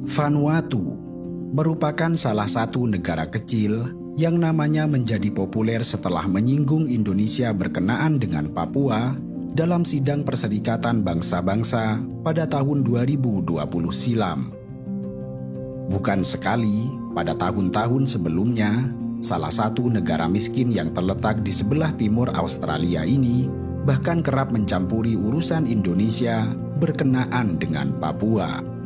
Vanuatu merupakan salah satu negara kecil yang namanya menjadi populer setelah menyinggung Indonesia berkenaan dengan Papua dalam sidang Perserikatan Bangsa-Bangsa pada tahun 2020 silam. Bukan sekali, pada tahun-tahun sebelumnya, salah satu negara miskin yang terletak di sebelah timur Australia ini bahkan kerap mencampuri urusan Indonesia berkenaan dengan Papua.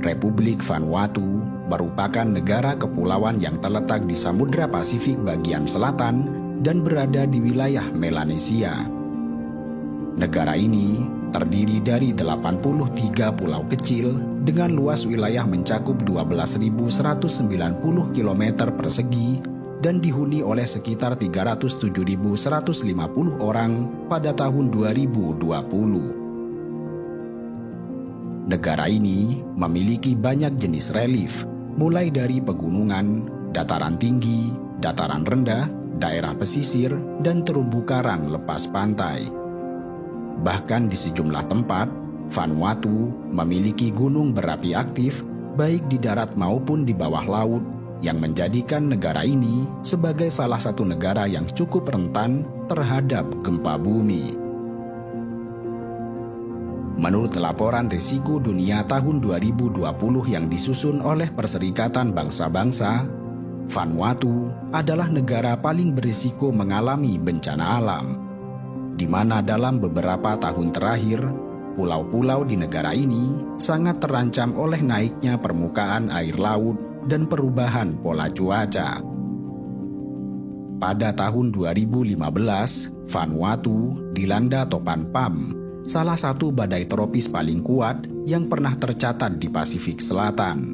Republik Vanuatu merupakan negara kepulauan yang terletak di Samudra Pasifik bagian selatan dan berada di wilayah Melanesia. Negara ini terdiri dari 83 pulau kecil dengan luas wilayah mencakup 12.190 km persegi dan dihuni oleh sekitar 307.150 orang pada tahun 2020. Negara ini memiliki banyak jenis relief, mulai dari pegunungan, dataran tinggi, dataran rendah, daerah pesisir, dan terumbu karang lepas pantai. Bahkan di sejumlah tempat, Vanuatu memiliki gunung berapi aktif baik di darat maupun di bawah laut, yang menjadikan negara ini sebagai salah satu negara yang cukup rentan terhadap gempa bumi. Menurut laporan risiko dunia tahun 2020 yang disusun oleh Perserikatan Bangsa-Bangsa, Vanuatu adalah negara paling berisiko mengalami bencana alam, di mana dalam beberapa tahun terakhir, pulau-pulau di negara ini sangat terancam oleh naiknya permukaan air laut dan perubahan pola cuaca. Pada tahun 2015, Vanuatu dilanda topan Pam, salah satu badai tropis paling kuat yang pernah tercatat di Pasifik Selatan.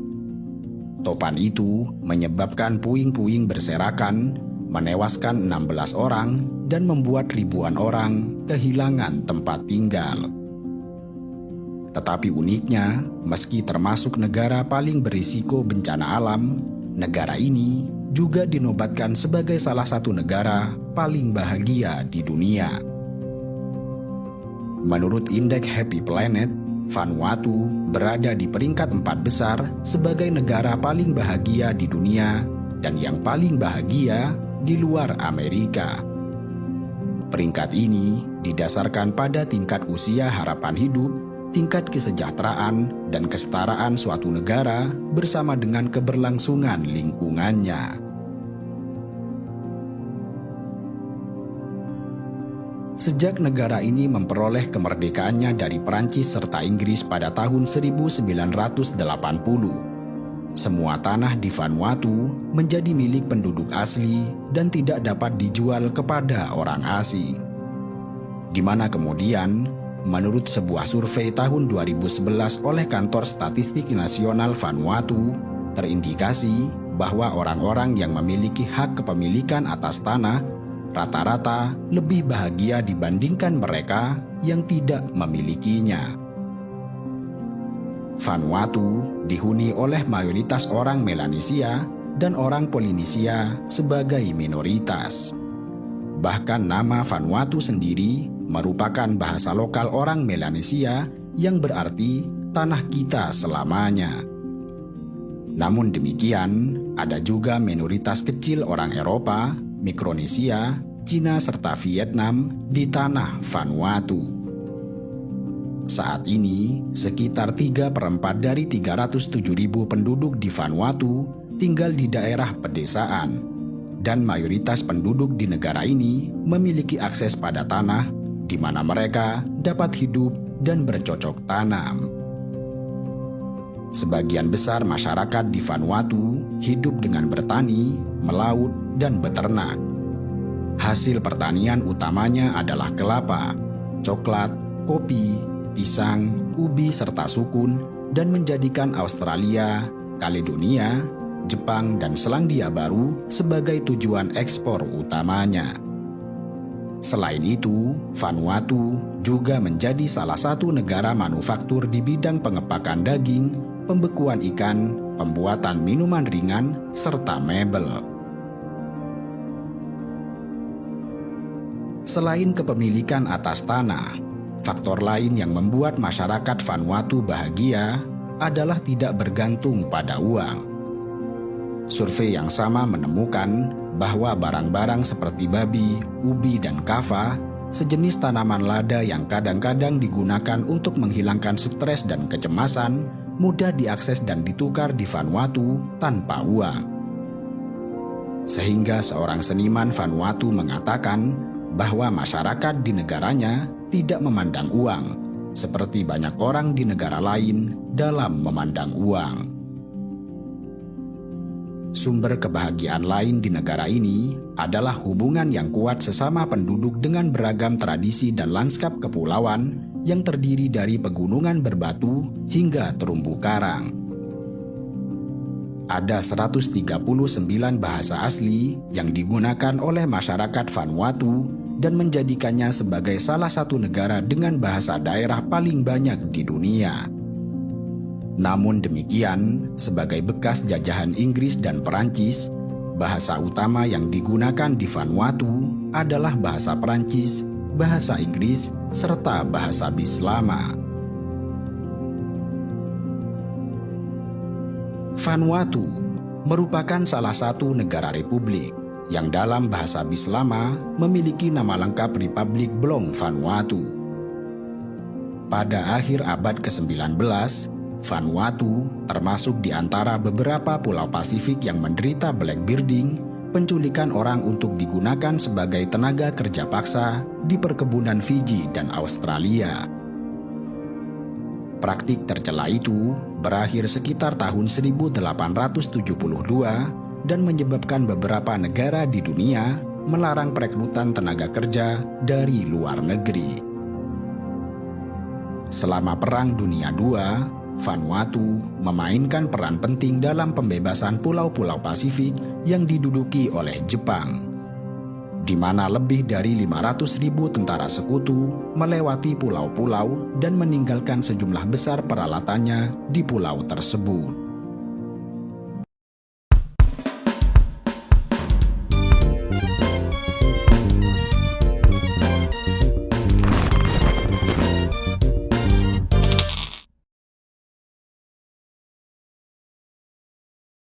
Topan itu menyebabkan puing-puing berserakan, menewaskan 16 orang, dan membuat ribuan orang kehilangan tempat tinggal. Tetapi uniknya, meski termasuk negara paling berisiko bencana alam, negara ini juga dinobatkan sebagai salah satu negara paling bahagia di dunia. Menurut indeks Happy Planet, Vanuatu berada di peringkat 4 besar sebagai negara paling bahagia di dunia dan yang paling bahagia di luar Amerika. Peringkat ini didasarkan pada tingkat usia harapan hidup, tingkat kesejahteraan, dan kesetaraan suatu negara bersama dengan keberlangsungan lingkungannya. Sejak negara ini memperoleh kemerdekaannya dari Prancis serta Inggris pada tahun 1980, semua tanah di Vanuatu menjadi milik penduduk asli dan tidak dapat dijual kepada orang asing. Di mana kemudian, menurut sebuah survei tahun 2011 oleh Kantor Statistik Nasional Vanuatu, terindikasi bahwa orang-orang yang memiliki hak kepemilikan atas tanah rata-rata lebih bahagia dibandingkan mereka yang tidak memilikinya. Vanuatu dihuni oleh mayoritas orang Melanesia dan orang Polinesia sebagai minoritas. Bahkan nama Vanuatu sendiri merupakan bahasa lokal orang Melanesia yang berarti tanah kita selamanya. Namun demikian, ada juga minoritas kecil orang Eropa, Mikronesia, Cina, serta Vietnam di tanah Vanuatu. Saat ini, sekitar 3/4 dari 307.000 penduduk di Vanuatu tinggal di daerah pedesaan, dan mayoritas penduduk di negara ini memiliki akses pada tanah di mana mereka dapat hidup dan bercocok tanam. Sebagian besar masyarakat di Vanuatu hidup dengan bertani, melaut, dan beternak. Hasil pertanian utamanya adalah kelapa, coklat, kopi, pisang, ubi, serta sukun, dan menjadikan Australia, Kaledonia, Jepang, dan Selandia Baru sebagai tujuan ekspor utamanya. Selain itu, Vanuatu juga menjadi salah satu negara manufaktur di bidang pengepakan daging, pembekuan ikan, pembuatan minuman ringan, serta mebel. Selain kepemilikan atas tanah, faktor lain yang membuat masyarakat Vanuatu bahagia adalah tidak bergantung pada uang. Survei yang sama menemukan bahwa barang-barang seperti babi, ubi, dan kava, sejenis tanaman lada yang kadang-kadang digunakan untuk menghilangkan stres dan kecemasan, mudah diakses dan ditukar di Vanuatu tanpa uang. Sehingga seorang seniman Vanuatu mengatakan bahwa masyarakat di negaranya tidak memandang uang, seperti banyak orang di negara lain dalam memandang uang. Sumber kebahagiaan lain di negara ini adalah hubungan yang kuat sesama penduduk dengan beragam tradisi dan lanskap kepulauan yang terdiri dari pegunungan berbatu hingga terumbu karang. Ada 139 bahasa asli yang digunakan oleh masyarakat Vanuatu dan menjadikannya sebagai salah satu negara dengan bahasa daerah paling banyak di dunia. Namun demikian, sebagai bekas jajahan Inggris dan Perancis, bahasa utama yang digunakan di Vanuatu adalah bahasa Perancis, bahasa Inggris, serta bahasa Bislama. Vanuatu merupakan salah satu negara republik yang dalam bahasa Bislama memiliki nama lengkap Republik Blong Vanuatu. Pada akhir abad ke-19, Vanuatu termasuk di antara beberapa pulau Pasifik yang menderita blackbearding, penculikan orang untuk digunakan sebagai tenaga kerja paksa di perkebunan Fiji dan Australia. Praktik tercela itu berakhir sekitar tahun 1872 dan menyebabkan beberapa negara di dunia melarang perekrutan tenaga kerja dari luar negeri. Selama Perang Dunia II, Vanuatu memainkan peran penting dalam pembebasan pulau-pulau Pasifik yang diduduki oleh Jepang, di mana lebih dari 500.000 tentara sekutu melewati pulau-pulau dan meninggalkan sejumlah besar peralatannya di pulau tersebut.